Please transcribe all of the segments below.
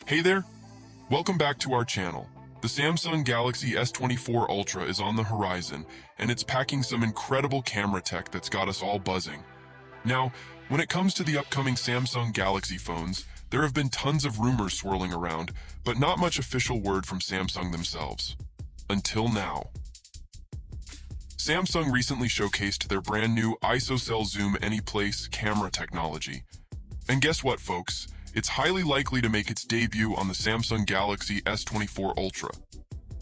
Hey there, welcome back to our channel. The Samsung Galaxy S24 Ultra is on the horizon, and it's packing some incredible camera tech that's got us all buzzing. Now, when it comes to the upcoming Samsung Galaxy phones, there have been tons of rumors swirling around, but not much official word from Samsung themselves. Until now. Samsung recently showcased their brand new ISOCELL Zoom Anyplace camera technology. And guess what, folks? It's highly likely to make its debut on the Samsung Galaxy S24 Ultra.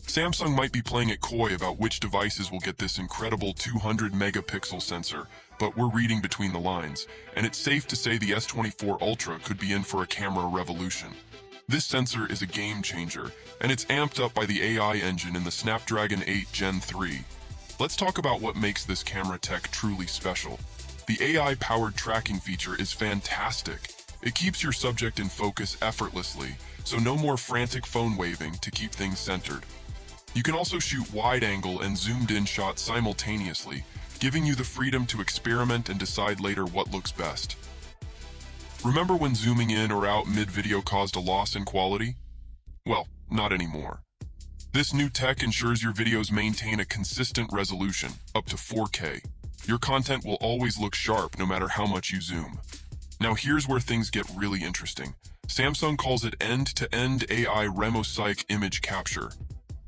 Samsung might be playing it coy about which devices will get this incredible 200-megapixel sensor, but we're reading between the lines, and it's safe to say the S24 Ultra could be in for a camera revolution. This sensor is a game changer, and it's amped up by the AI engine in the Snapdragon 8 Gen 3. Let's talk about what makes this camera tech truly special. The AI-powered tracking feature is fantastic. It keeps your subject in focus effortlessly, so no more frantic phone waving to keep things centered. You can also shoot wide-angle and zoomed-in shots simultaneously, giving you the freedom to experiment and decide later what looks best. Remember when zooming in or out mid-video caused a loss in quality? Well, not anymore. This new tech ensures your videos maintain a consistent resolution, up to 4K. Your content will always look sharp no matter how much you zoom. Now here's where things get really interesting. Samsung calls it end-to-end AI RemoCyc image capture.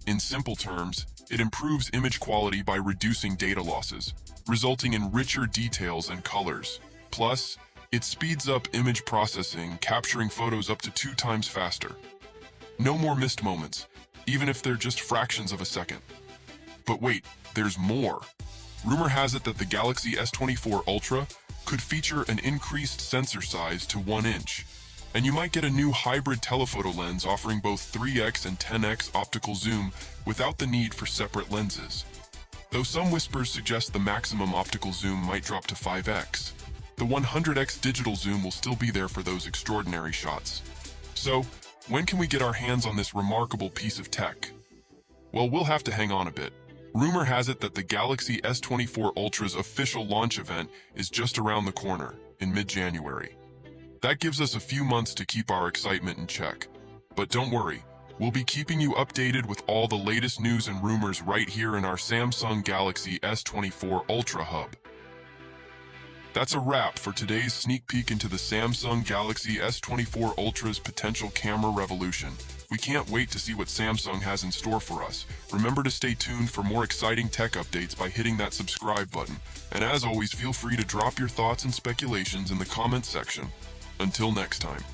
In simple terms, it improves image quality by reducing data losses, resulting in richer details and colors. Plus, it speeds up image processing, capturing photos up to 2 times faster. No more missed moments, even if they're just fractions of a second. But wait, there's more. Rumor has it that the Galaxy S24 Ultra could feature an increased sensor size to 1 inch, and you might get a new hybrid telephoto lens offering both 3x and 10x optical zoom without the need for separate lenses. Though some whispers suggest the maximum optical zoom might drop to 5x, the 100x digital zoom will still be there for those extraordinary shots. So, when can we get our hands on this remarkable piece of tech? Well, we'll have to hang on a bit. Rumor has it that the Galaxy S24 Ultra's official launch event is just around the corner, in mid-January. That gives us a few months to keep our excitement in check. But don't worry, we'll be keeping you updated with all the latest news and rumors right here in our Samsung Galaxy S24 Ultra Hub. That's a wrap for today's sneak peek into the Samsung Galaxy S24 Ultra's potential camera revolution. We can't wait to see what Samsung has in store for us. Remember to stay tuned for more exciting tech updates by hitting that subscribe button. And as always, feel free to drop your thoughts and speculations in the comments section. Until next time.